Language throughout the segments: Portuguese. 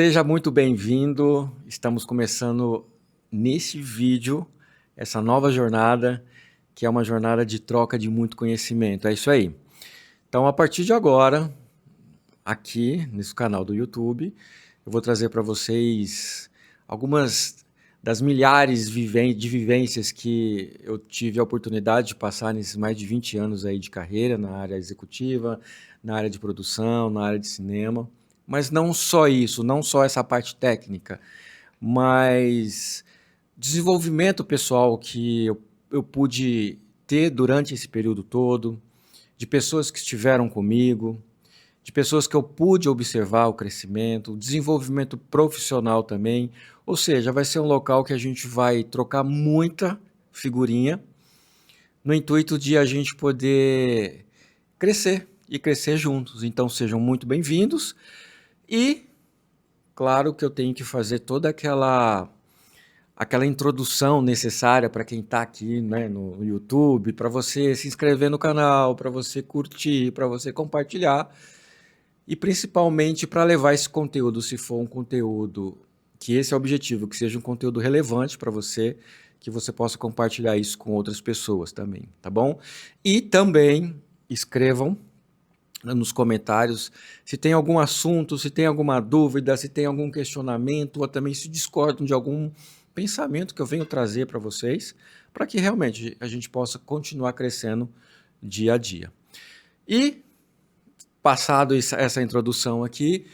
Seja muito bem-vindo. Estamos começando nesse vídeo essa nova jornada, que é uma jornada de troca de muito conhecimento. É isso aí. Então, a partir de agora, aqui nesse canal do YouTube, eu vou trazer para vocês algumas das milhares de vivências que eu tive a oportunidade de passar nesses mais de 20 anos aí de carreira na área executiva, na área de produção, na área de cinema. Mas não só isso, não só essa parte técnica, mas desenvolvimento pessoal que eu pude ter durante esse período todo, de pessoas que estiveram comigo, de pessoas que eu pude observar o crescimento, o desenvolvimento profissional também. Ou seja, vai ser um local que a gente vai trocar muita figurinha, no intuito de a gente poder crescer e crescer juntos. Então sejam muito bem-vindos e claro que eu tenho que fazer toda aquela introdução necessária para quem está aqui, né, no YouTube, para você se inscrever no canal, para você curtir, para você compartilhar e principalmente para levar esse conteúdo, se for um conteúdo que esse é o objetivo, que seja um conteúdo relevante para você, que você possa compartilhar isso com outras pessoas também, tá bom? E também escrevam nos comentários se tem algum assunto, se tem alguma dúvida, se tem algum questionamento, ou também se discordam de algum pensamento que eu venho trazer para vocês, para que realmente a gente possa continuar crescendo dia a dia. E, passado essa introdução aqui,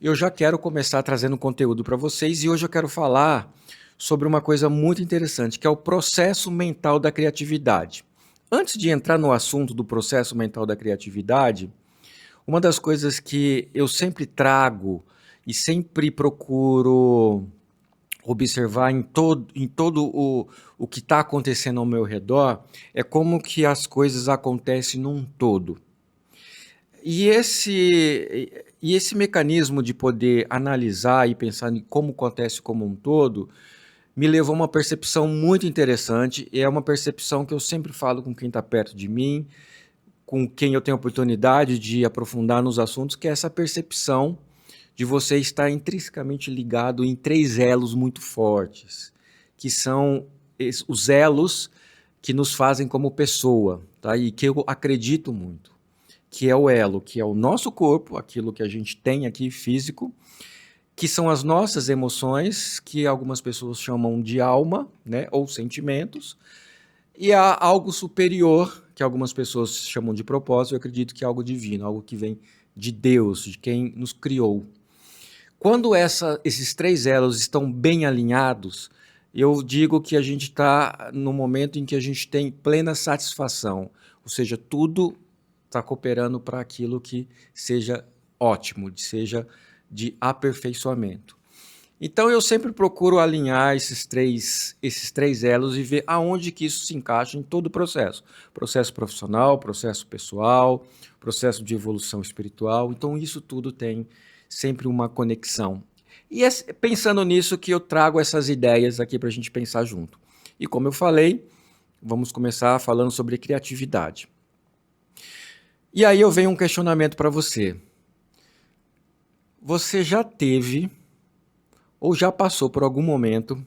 eu já quero começar trazendo conteúdo para vocês, e hoje eu quero falar sobre uma coisa muito interessante, que é o processo mental da criatividade. Antes de entrar no assunto do processo mental da criatividade, uma das coisas que eu sempre trago e sempre procuro observar em todo o que está acontecendo ao meu redor é como que as coisas acontecem num todo. E esse mecanismo de poder analisar e pensar em como acontece como um todo me levou a uma percepção muito interessante, e é uma percepção que eu sempre falo com quem está perto de mim, com quem eu tenho a oportunidade de aprofundar nos assuntos, que é essa percepção de você estar intrinsecamente ligado em 3 elos muito fortes, que são os elos que nos fazem como pessoa, tá? E que eu acredito muito, que é o elo, que é o nosso corpo, aquilo que a gente tem aqui físico, que são as nossas emoções, que algumas pessoas chamam de alma, né, ou sentimentos, e há algo superior, que algumas pessoas chamam de propósito, eu acredito que é algo divino, algo que vem de Deus, de quem nos criou. Quando esses 3 elos estão bem alinhados, eu digo que a gente está no momento em que a gente tem plena satisfação, ou seja, tudo está cooperando para aquilo que seja ótimo, seja de aperfeiçoamento. Então eu sempre procuro alinhar esses três elos e ver aonde que isso se encaixa em todo o processo. Processo profissional, processo pessoal, processo de evolução espiritual. Então isso tudo tem sempre uma conexão. E é pensando nisso que eu trago essas ideias aqui para a gente pensar junto. E como eu falei, vamos começar falando sobre criatividade. E aí eu venho um questionamento para você. Você já teve ou já passou por algum momento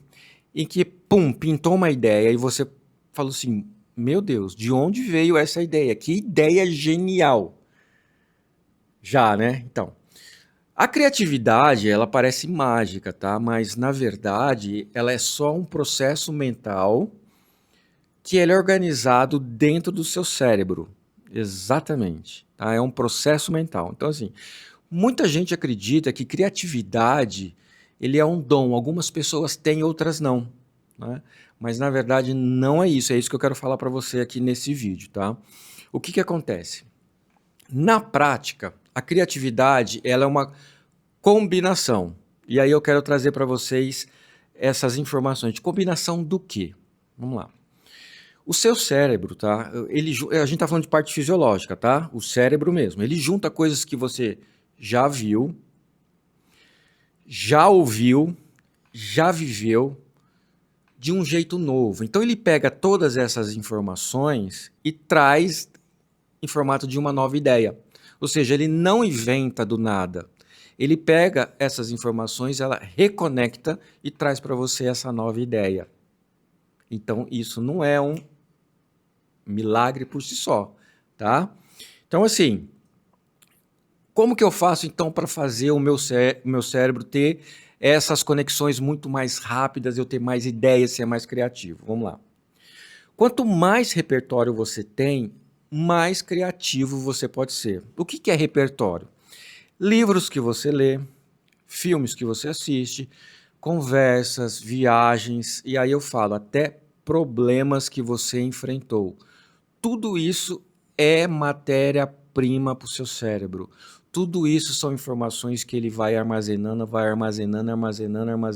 em que, pum, pintou uma ideia e você falou assim, meu Deus, de onde veio essa ideia? Que ideia genial! Já, né? Então, a criatividade, ela parece mágica, tá? Mas, na verdade, ela é só um processo mental que ele é organizado dentro do seu cérebro. Exatamente. Tá? É um processo mental. Então, assim, muita gente acredita que criatividade ele é um dom. Algumas pessoas têm, outras não, né? Mas, na verdade, não é isso. É isso que eu quero falar para você aqui nesse vídeo, tá? O que acontece? Na prática, a criatividade ela é uma combinação. E aí eu quero trazer para vocês essas informações. De combinação do quê? Vamos lá. O seu cérebro, tá? A gente tá falando de parte fisiológica, tá? O cérebro mesmo. Ele junta coisas que você já viu, já ouviu, já viveu de um jeito novo. Então ele pega todas essas informações e traz em formato de uma nova ideia. Ou seja, ele não inventa do nada. ele pega essas informações, ela reconecta e traz para você essa nova ideia. Então, isso não é um milagre por si só, tá? Então, assim, como que eu faço, então, para fazer o meu cérebro ter essas conexões muito mais rápidas, eu ter mais ideias, ser mais criativo? Vamos lá. Quanto mais repertório você tem, mais criativo você pode ser. O que é repertório? Livros que você lê, filmes que você assiste, conversas, viagens, e aí eu falo até problemas que você enfrentou. Tudo isso é matéria-prima para o seu cérebro. Tudo isso são informações que ele vai armazenando, armazenando.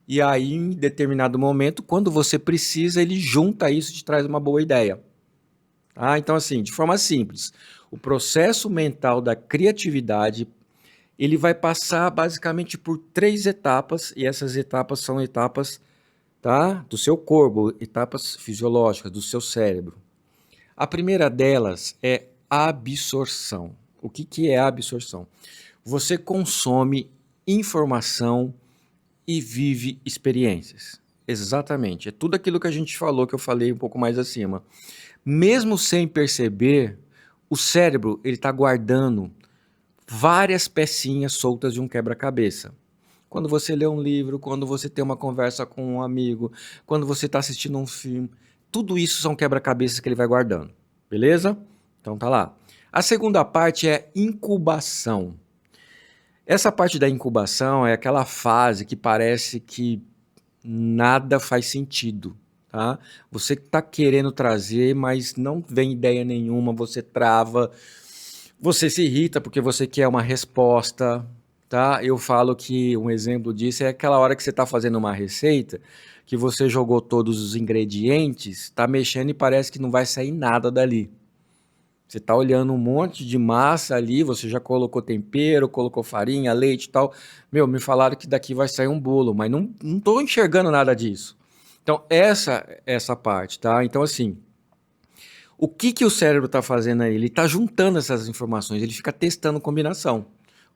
E aí, em determinado momento, quando você precisa, ele junta isso e te traz uma boa ideia. Ah, então, assim, de forma simples, o processo mental da criatividade, ele vai passar basicamente por 3 etapas, e essas etapas são etapas, tá, do seu corpo, etapas fisiológicas, do seu cérebro. A primeira delas é absorção. O que é a absorção? Você consome informação e vive experiências. Exatamente. É tudo aquilo que a gente falou, que eu falei um pouco mais acima. Mesmo sem perceber, o cérebro ele está guardando várias pecinhas soltas de um quebra-cabeça. Quando você lê um livro, quando você tem uma conversa com um amigo, quando você está assistindo um filme, tudo isso são quebra-cabeças que ele vai guardando. Beleza? Então tá lá. A segunda parte é incubação. Essa parte da incubação é aquela fase que parece que nada faz sentido, tá? Você está querendo trazer, mas não vem ideia nenhuma, você trava, você se irrita porque você quer uma resposta, tá? Eu falo que um exemplo disso é aquela hora que você está fazendo uma receita, que você jogou todos os ingredientes, está mexendo e parece que não vai sair nada dali. Você está olhando um monte de massa ali, você já colocou tempero, colocou farinha, leite e tal. Meu, me falaram que daqui vai sair um bolo, mas não estou enxergando nada disso. Então, essa parte, tá? Então, assim, o que o cérebro está fazendo aí? Ele está juntando essas informações, ele fica testando combinação.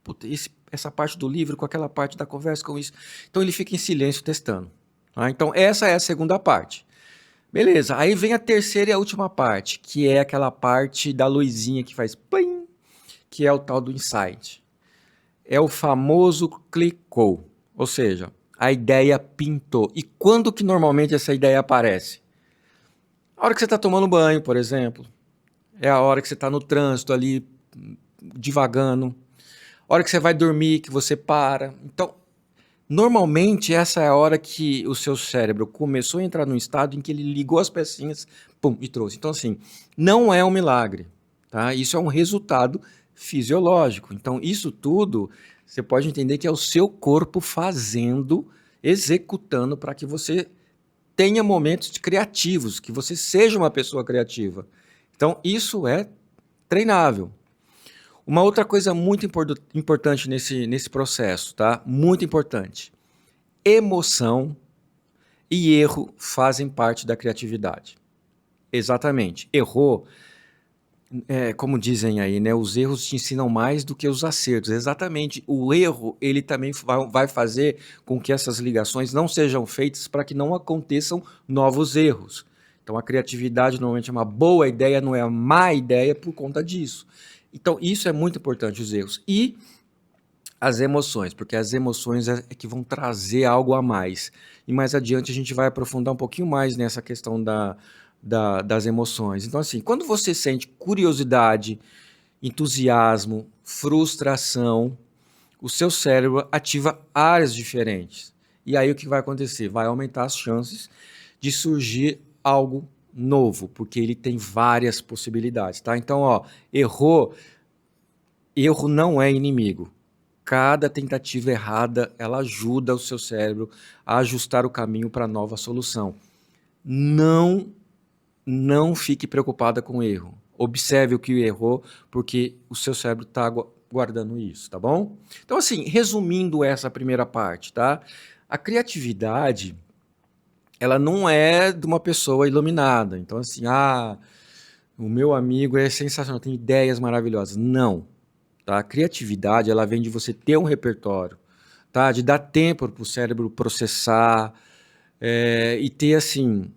Puta, essa parte do livro com aquela parte da conversa com isso. Então, ele fica em silêncio testando. Tá? Então, essa é a segunda parte. Beleza, aí vem a terceira e a última parte, que é aquela parte da luzinha que faz plim, que é o tal do insight. É o famoso clicou, ou seja, a ideia pintou. E quando que normalmente essa ideia aparece? A hora que você está tomando banho, por exemplo. É a hora que você está no trânsito ali, divagando. A hora que você vai dormir, que você para. Então, normalmente, essa é a hora que o seu cérebro começou a entrar num estado em que ele ligou as pecinhas, pum, e trouxe. Então, assim, não é um milagre, tá? Isso é um resultado fisiológico. Então, isso tudo, você pode entender que é o seu corpo fazendo, executando para que você tenha momentos criativos, que você seja uma pessoa criativa. Então, isso é treinável. Uma outra coisa muito importante nesse processo, tá? Muito importante. Emoção e erro fazem parte da criatividade. Exatamente. Errou, como dizem aí, né? Os erros te ensinam mais do que os acertos. Exatamente. O erro, ele também vai fazer com que essas ligações não sejam feitas para que não aconteçam novos erros. Então, a criatividade normalmente é uma boa ideia, não é uma má ideia por conta disso. Então, isso é muito importante, os erros. E as emoções, porque as emoções é que vão trazer algo a mais. E mais adiante a gente vai aprofundar um pouquinho mais nessa questão das emoções. Então, assim, quando você sente curiosidade, entusiasmo, frustração, o seu cérebro ativa áreas diferentes. E aí o que vai acontecer? Vai aumentar as chances de surgir algo novo, porque ele tem várias possibilidades, tá? Então, ó, erro não é inimigo. Cada tentativa errada, ela ajuda o seu cérebro a ajustar o caminho para a nova solução. Não fique preocupada com o erro. Observe o que errou, porque o seu cérebro está guardando isso, tá bom? Então, assim, resumindo essa primeira parte, tá? A criatividade, ela não é de uma pessoa iluminada. Então, assim, o meu amigo é sensacional, tem ideias maravilhosas. Não. tá? A criatividade, ela vem de você ter um repertório, tá? De dar tempo para o cérebro processar, e ter, assim,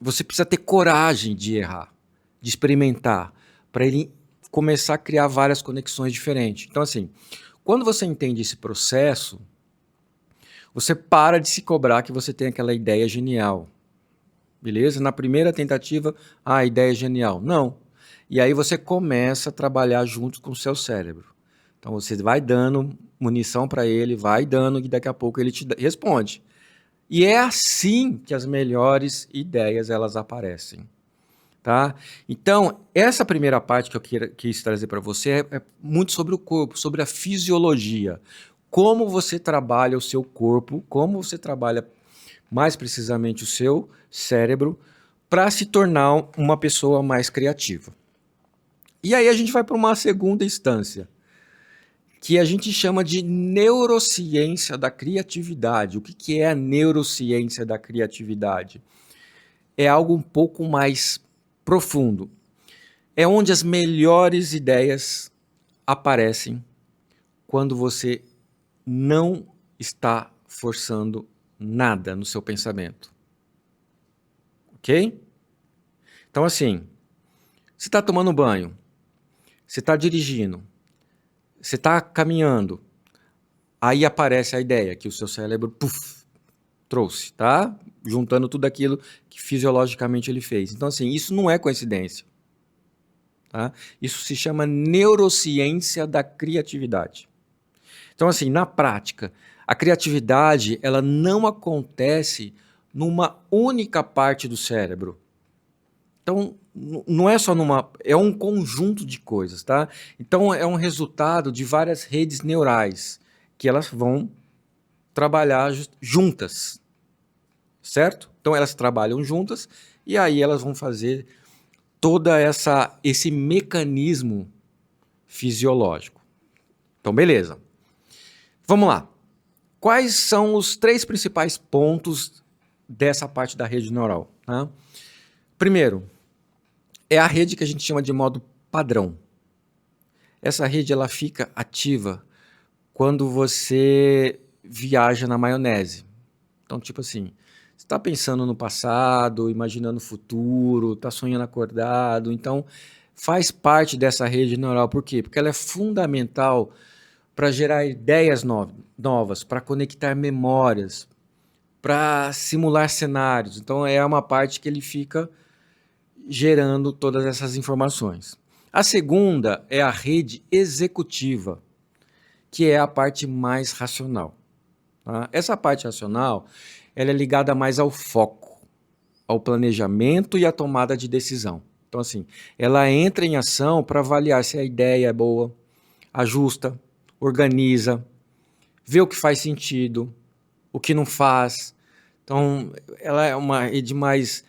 você precisa ter coragem de errar, de experimentar, para ele começar a criar várias conexões diferentes. Então, assim, quando você entende esse processo, você para de se cobrar que você tem aquela ideia genial, beleza? Na primeira tentativa, a ideia é genial. Não. E aí você começa a trabalhar junto com o seu cérebro. Então você vai dando munição para ele, vai dando e daqui a pouco ele te responde. E é assim que as melhores ideias elas aparecem, tá? Então, essa primeira parte que eu quis trazer para você é muito sobre o corpo, sobre a fisiologia. Como você trabalha o seu corpo, como você trabalha mais precisamente o seu cérebro, para se tornar uma pessoa mais criativa. E aí a gente vai para uma segunda instância, que a gente chama de neurociência da criatividade. O que é a neurociência da criatividade? É algo um pouco mais profundo. É onde as melhores ideias aparecem quando você não está forçando nada no seu pensamento. Ok? Então, assim, você está tomando banho, você está dirigindo, você está caminhando, aí aparece a ideia que o seu cérebro trouxe, tá? Juntando tudo aquilo que fisiologicamente ele fez. Então, assim, isso não é coincidência. Tá? Isso se chama neurociência da criatividade. Então, assim, na prática, a criatividade ela não acontece numa única parte do cérebro. Então, não é só numa... É um conjunto de coisas, tá? Então, é um resultado de várias redes neurais que elas vão trabalhar juntas, certo? Então, elas trabalham juntas e aí elas vão fazer toda esse mecanismo fisiológico. Então, beleza. Vamos lá. Quais são os 3 principais pontos dessa parte da rede neural? Tá? Primeiro, é a rede que a gente chama de modo padrão. Essa rede ela fica ativa quando você viaja na maionese. Então, tipo assim, você está pensando no passado, imaginando o futuro, está sonhando acordado. Então, faz parte dessa rede neural. Por quê? Porque ela é fundamental para gerar ideias novas, para conectar memórias, para simular cenários. Então, é uma parte que ele fica gerando todas essas informações. A segunda é a rede executiva, que é a parte mais racional. Tá? Essa parte racional ela é ligada mais ao foco, ao planejamento e à tomada de decisão. Então, assim, ela entra em ação para avaliar se a ideia é boa, ajusta, organiza, vê o que faz sentido, o que não faz. Então, ela é uma rede mais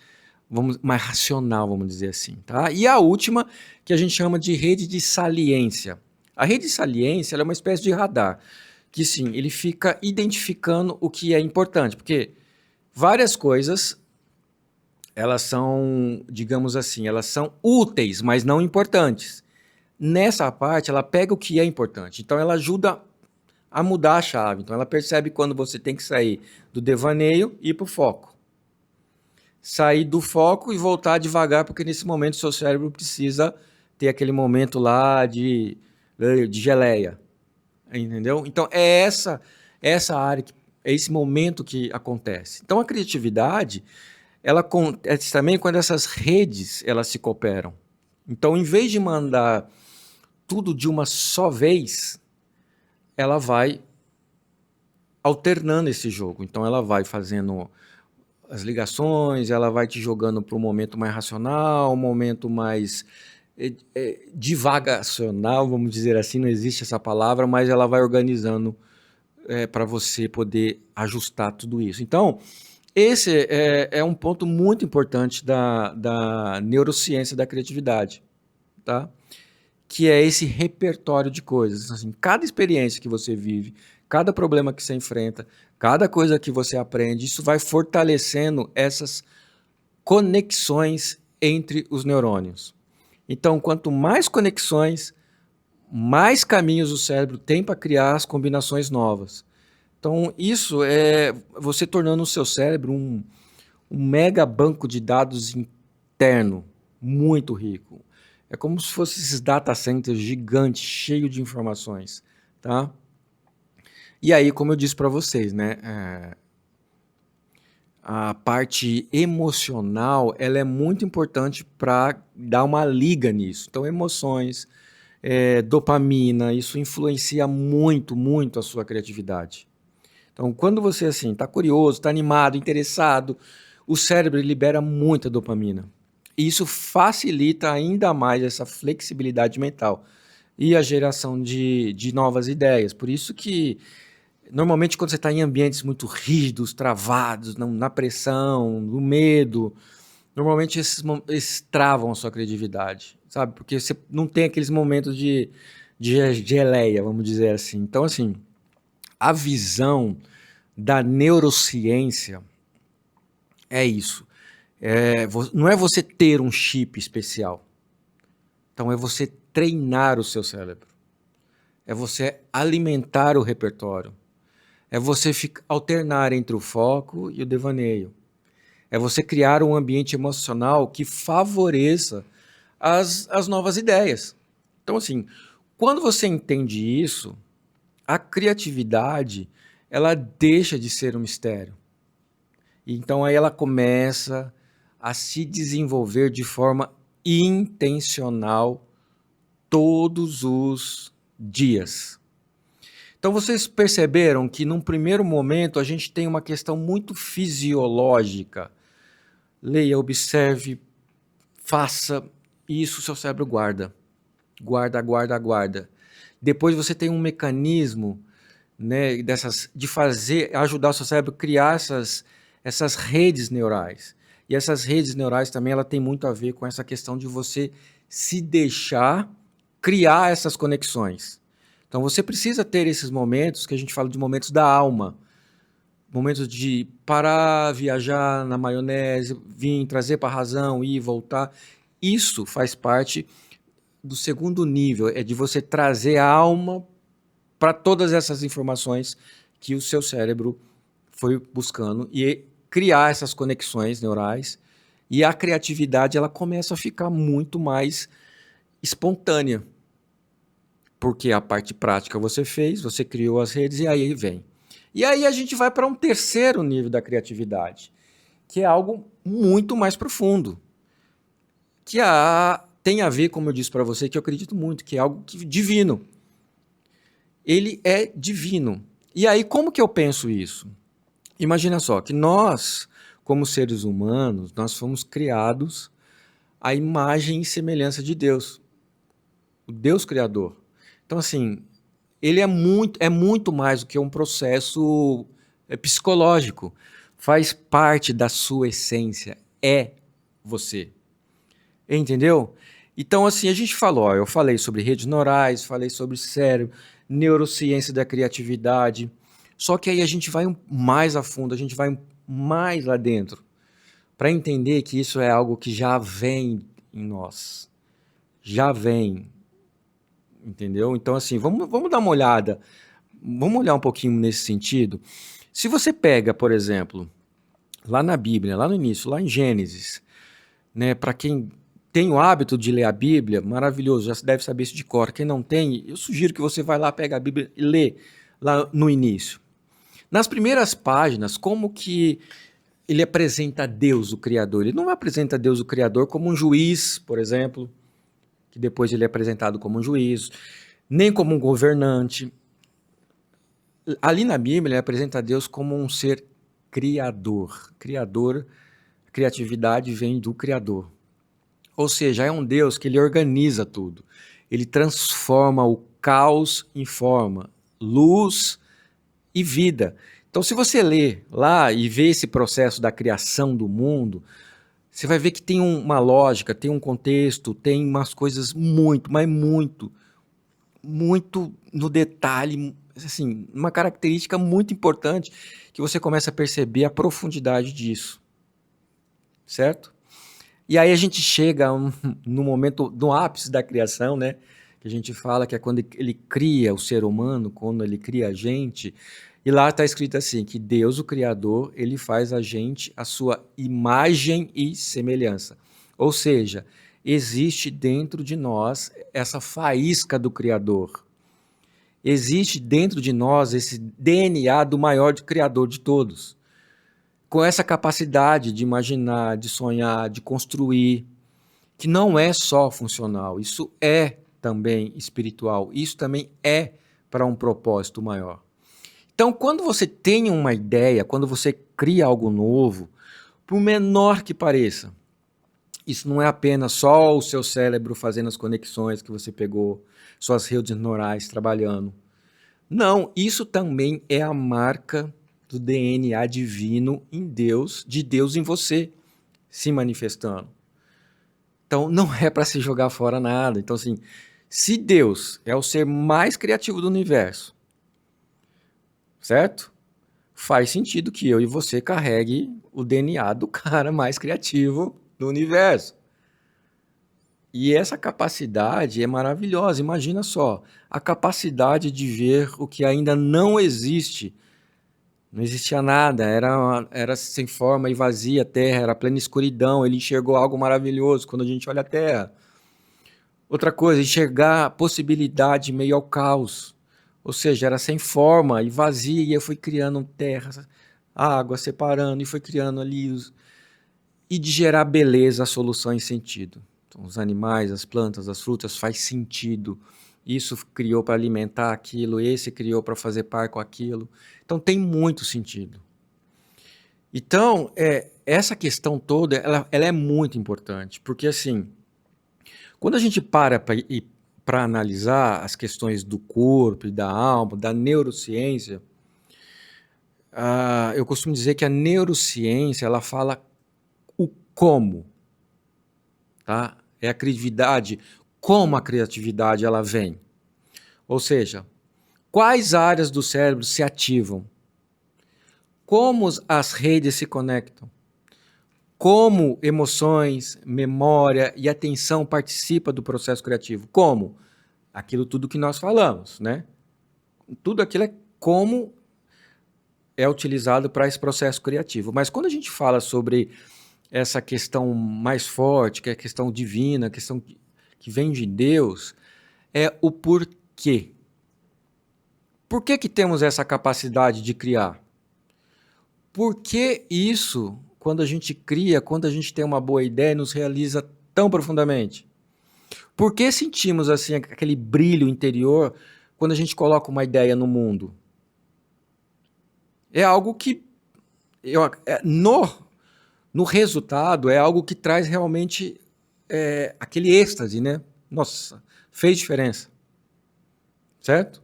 racional, vamos dizer assim. Tá? E a última, que a gente chama de rede de saliência. A rede de saliência ela é uma espécie de radar, que sim, ele fica identificando o que é importante, porque várias coisas, elas são, digamos assim, elas são úteis, mas não importantes. Nessa parte, ela pega o que é importante, então ela ajuda a mudar a chave. Então ela percebe quando você tem que sair do devaneio e ir para o foco. Sair do foco e voltar devagar, porque nesse momento o seu cérebro precisa ter aquele momento lá de geleia. Entendeu? Então é essa área, é esse momento que acontece. Então a criatividade, ela acontece também quando essas redes elas se cooperam. Então, em vez de mandar tudo de uma só vez, ela vai alternando esse jogo. Então, ela vai fazendo as ligações, ela vai te jogando para um momento mais racional, um momento mais divagacional, vamos dizer assim, não existe essa palavra, mas ela vai organizando para você poder ajustar tudo isso. Então, esse é um ponto muito importante da neurociência da criatividade, tá? Que é esse repertório de coisas. Assim, cada experiência que você vive, cada problema que você enfrenta, cada coisa que você aprende, isso vai fortalecendo essas conexões entre os neurônios. Então, quanto mais conexões, mais caminhos o cérebro tem para criar as combinações novas. Então, isso é você tornando o seu cérebro um mega banco de dados interno, muito rico. É como se fosse esses data centers gigantes, cheio de informações, tá? E aí, como eu disse para vocês, né, a parte emocional, ela é muito importante para dar uma liga nisso. Então, emoções, dopamina, isso influencia muito, muito a sua criatividade. Então, quando você assim está curioso, está animado, interessado, o cérebro libera muita dopamina. E isso facilita ainda mais essa flexibilidade mental e a geração de novas ideias. Por isso que, normalmente, quando você está em ambientes muito rígidos, travados, na pressão, no medo, normalmente esses travam a sua criatividade, sabe? Porque você não tem aqueles momentos de geleia, vamos dizer assim. Então, assim, a visão da neurociência é isso. Não é você ter um chip especial. Então, é você treinar o seu cérebro. É você alimentar o repertório. É você alternar entre o foco e o devaneio. É você criar um ambiente emocional que favoreça as novas ideias. Então, assim, quando você entende isso, a criatividade, ela deixa de ser um mistério. Então, aí ela começa a se desenvolver de forma intencional todos os dias. Então, vocês perceberam que, num primeiro momento, a gente tem uma questão muito fisiológica. Leia, observe, faça, e isso o seu cérebro guarda. Guarda, guarda, guarda. Depois você tem um mecanismo, né, de ajudar o seu cérebro a criar essas redes neurais. E essas redes neurais também ela tem muito a ver com essa questão de você se deixar criar essas conexões. Então você precisa ter esses momentos que a gente fala de momentos da alma. Momentos de parar, viajar na maionese, vir, trazer para a razão, ir, voltar. Isso faz parte do segundo nível, é de você trazer a alma para todas essas informações que o seu cérebro foi buscando e criar essas conexões neurais. E a criatividade ela começa a ficar muito mais espontânea. Porque a parte prática você fez, você criou as redes e aí vem. E aí a gente vai para um terceiro nível da criatividade, que é algo muito mais profundo, que tem a ver, como eu disse para você, que eu acredito muito, que é algo divino. Ele é divino. E aí, como que eu penso isso? Imagina só, que nós, como seres humanos, nós fomos criados à imagem e semelhança de Deus, o Deus Criador. Então, assim, ele é muito mais do que um processo psicológico. Faz parte da sua essência, é você. Entendeu? Então, assim, a gente falou, ó, eu falei sobre redes neurais, falei sobre cérebro, neurociência da criatividade, só que aí a gente vai mais a fundo, a gente vai mais lá dentro, para entender que isso é algo que já vem em nós, já vem, entendeu? Então, assim, vamos dar uma olhada, vamos olhar um pouquinho nesse sentido. Se você pega, por exemplo, lá na Bíblia, lá no início, lá em Gênesis, né, para quem tem o hábito de ler a Bíblia, maravilhoso, já deve saber isso de cor. Quem não tem, eu sugiro que você vá lá, pega a Bíblia e lê lá no início. Nas primeiras páginas, como que ele apresenta Deus, o Criador? Ele não apresenta Deus, o Criador, como um juiz, por exemplo, que depois ele é apresentado como um juiz, nem como um governante. Ali na Bíblia, ele apresenta Deus como um ser criador. Criador, criatividade vem do Criador. Ou seja, é um Deus que ele organiza tudo. Ele transforma o caos em forma, luz e vida. Então, se você lê lá e vê esse processo da criação do mundo, você vai ver que tem uma lógica, tem um contexto, tem umas coisas muito, mas muito, muito no detalhe, assim, uma característica muito importante que você começa a perceber a profundidade disso, certo? E aí a gente chega no momento, no ápice da criação, né? que a gente fala que é quando ele cria o ser humano, quando ele cria a gente, e lá está escrito assim, que Deus, o Criador, ele faz a gente a sua imagem e semelhança. Ou seja, existe dentro de nós essa faísca do Criador. Existe dentro de nós esse DNA do maior Criador de todos. Com essa capacidade de imaginar, de sonhar, de construir, que não é só funcional, isso é também espiritual, isso também é para um propósito maior. Então, quando você tem uma ideia, quando você cria algo novo, por menor que pareça, isso não é apenas só o seu cérebro fazendo as conexões que você pegou, suas redes neurais trabalhando. Não, isso também é a marca do DNA divino em Deus, de Deus em você se manifestando. Então, não é para se jogar fora nada. Então, assim, se Deus é o ser mais criativo do universo, certo? Faz sentido que eu e você carregue o DNA do cara mais criativo do universo. E essa capacidade é maravilhosa. Imagina só, a capacidade de ver o que ainda não existe. Não existia nada, era sem forma e vazia a terra, era plena escuridão. Ele enxergou algo maravilhoso quando a gente olha a terra. Outra coisa, enxergar a possibilidade em meio ao caos. Ou seja, era sem forma e vazia, e eu fui criando terra, água separando, e foi criando ali e de gerar beleza, solução e sentido. Então, os animais, as plantas, as frutas, faz sentido. Isso criou para alimentar aquilo, esse criou para fazer par com aquilo. Então, tem muito sentido. Então, essa questão toda, ela é muito importante, porque assim, quando a gente para analisar as questões do corpo e da alma, da neurociência, eu costumo dizer que a neurociência, ela fala o como, tá? É a criatividade, como a criatividade ela vem. Ou seja, quais áreas do cérebro se ativam? Como as redes se conectam? Como emoções, memória e atenção participam do processo criativo? Como? Aquilo tudo que nós falamos, né? Tudo aquilo é como é utilizado para esse processo criativo. Mas quando a gente fala sobre essa questão mais forte, que é a questão divina, a questão que vem de Deus, é o porquê. Por que que temos essa capacidade de criar? Por que isso, quando a gente cria, quando a gente tem uma boa ideia, nos realiza tão profundamente? Por que sentimos assim aquele brilho interior quando a gente coloca uma ideia no mundo? É algo que no resultado é algo que traz realmente aquele êxtase, né? Nossa, fez diferença, certo?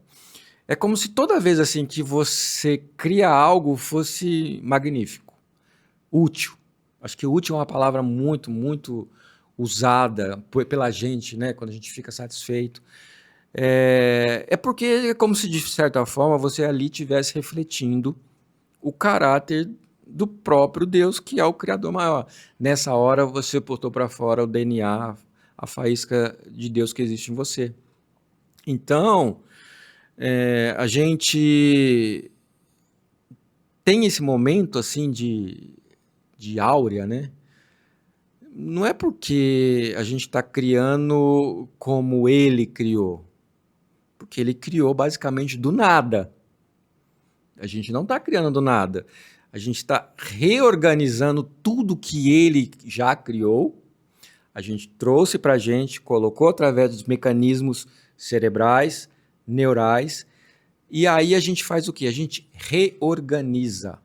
É como se toda vez assim que você cria algo fosse magnífico, útil. Acho que útil é uma palavra muito, muito usada pela gente, né? Quando a gente fica satisfeito. Porque é como se, de certa forma, você ali estivesse refletindo o caráter do próprio Deus, que é o Criador maior. Nessa hora, você botou para fora o DNA, a faísca de Deus que existe em você. Então, a gente tem esse momento assim de áurea, né? Não é porque a gente está criando como ele criou, porque ele criou basicamente do nada. A gente não está criando do nada. A gente está reorganizando tudo que ele já criou. A gente trouxe para a gente, colocou através dos mecanismos cerebrais, neurais, e aí a gente faz o quê? A gente reorganiza.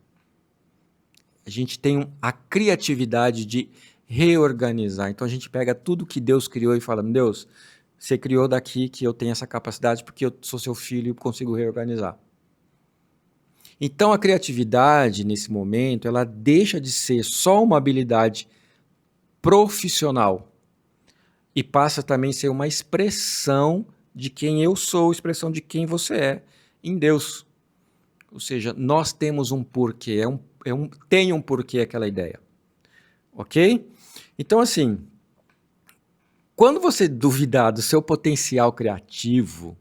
A gente tem a criatividade de reorganizar. Então a gente pega tudo que Deus criou e fala: Deus, você criou daqui que eu tenho essa capacidade porque eu sou seu filho e consigo reorganizar. Então a criatividade, nesse momento, ela deixa de ser só uma habilidade profissional e passa também a ser uma expressão de quem eu sou, expressão de quem você é em Deus. Ou seja, nós temos um porquê, tem um porquê aquela ideia. Ok? Então, assim, Quando você duvidar do seu potencial criativo,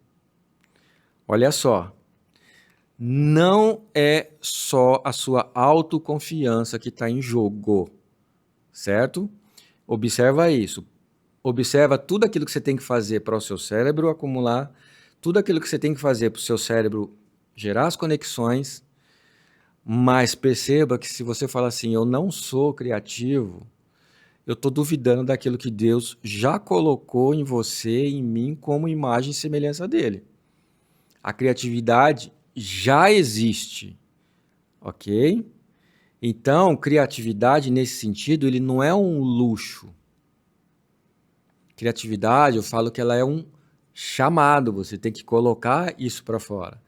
olha só, não é só a sua autoconfiança que está em jogo, certo? Observa isso. Observa tudo aquilo que você tem que fazer para o seu cérebro acumular, tudo aquilo que você tem que fazer para o seu cérebro gerar as conexões, mas perceba que se você fala assim, eu não sou criativo, eu estou duvidando daquilo que Deus já colocou em você e em mim como imagem e semelhança dele. A criatividade já existe, ok? Então, criatividade nesse sentido, ele não é um luxo. Criatividade, eu falo que ela é um chamado, você tem que colocar isso para fora.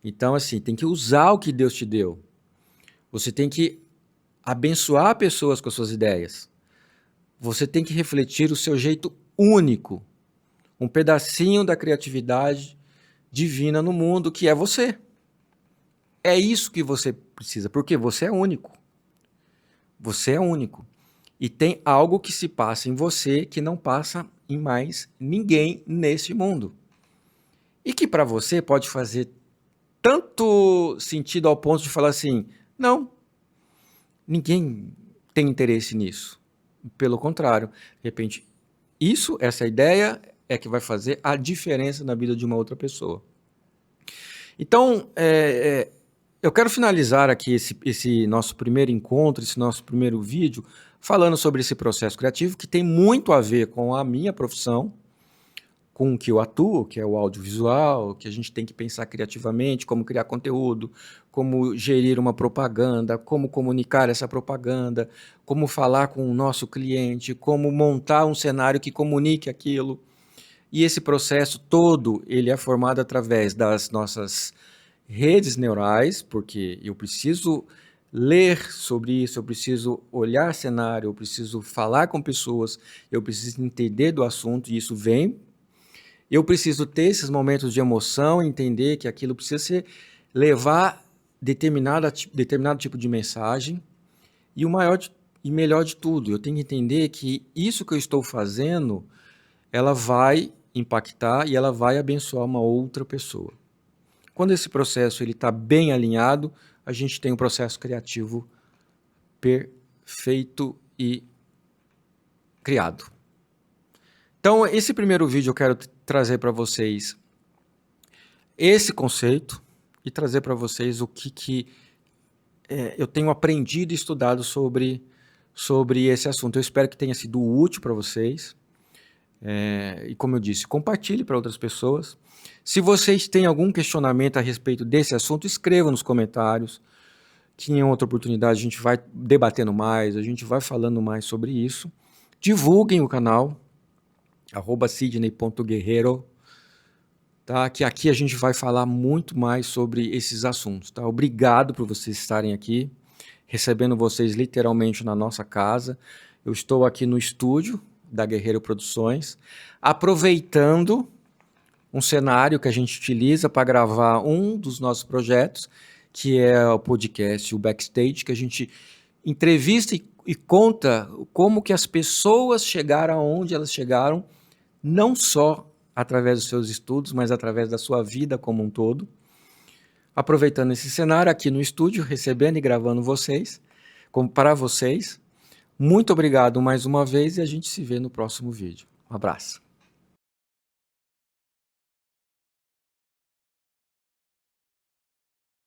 Então, assim, tem que usar o que Deus te deu. Você tem que abençoar pessoas com as suas ideias. Você tem que refletir o seu jeito único, um pedacinho da criatividade divina no mundo, que é você. É isso que você precisa, porque você é único. Você é único. E tem algo que se passa em você que não passa em mais ninguém nesse mundo. E que para você pode fazer tanto sentido ao ponto de falar assim, não, ninguém tem interesse nisso. Pelo contrário, de repente, essa ideia é que vai fazer a diferença na vida de uma outra pessoa. Então, eu quero finalizar aqui esse nosso primeiro encontro, esse nosso primeiro vídeo, falando sobre esse processo criativo que tem muito a ver com a minha profissão, com o que eu atuo, que é o audiovisual, que a gente tem que pensar criativamente, como criar conteúdo, como gerir uma propaganda, como comunicar essa propaganda, como falar com o nosso cliente, como montar um cenário que comunique aquilo. E esse processo todo, ele é formado através das nossas redes neurais, porque eu preciso ler sobre isso, eu preciso olhar cenário, eu preciso falar com pessoas, eu preciso entender do assunto, e isso vem. Eu preciso ter esses momentos de emoção, entender que aquilo precisa levar determinado tipo de mensagem. E o maior e melhor de tudo, eu tenho que entender que isso que eu estou fazendo, ela vai impactar e ela vai abençoar uma outra pessoa. Quando esse processo está bem alinhado, a gente tem um processo criativo perfeito e criado. Então, esse primeiro vídeo eu quero trazer para vocês esse conceito e trazer para vocês o que eu tenho aprendido e estudado sobre esse assunto. Eu espero que tenha sido útil para vocês. E como eu disse, compartilhe para outras pessoas. Se vocês têm algum questionamento a respeito desse assunto, escrevam nos comentários, que em outra oportunidade a gente vai debatendo mais, a gente vai falando mais sobre isso. Divulguem o canal, @sidney.guerreiro, tá? Que aqui a gente vai falar muito mais sobre esses assuntos. Tá? Obrigado por vocês estarem aqui, recebendo vocês literalmente na nossa casa. Eu estou aqui no estúdio da Guerreiro Produções, aproveitando um cenário que a gente utiliza para gravar um dos nossos projetos, que é o podcast, o Backstage, que a gente entrevista e conta como que as pessoas chegaram aonde elas chegaram, não só através dos seus estudos, mas através da sua vida como um todo. Aproveitando esse cenário aqui no estúdio, recebendo e gravando vocês, como para vocês. Muito obrigado mais uma vez e a gente se vê no próximo vídeo. Um abraço.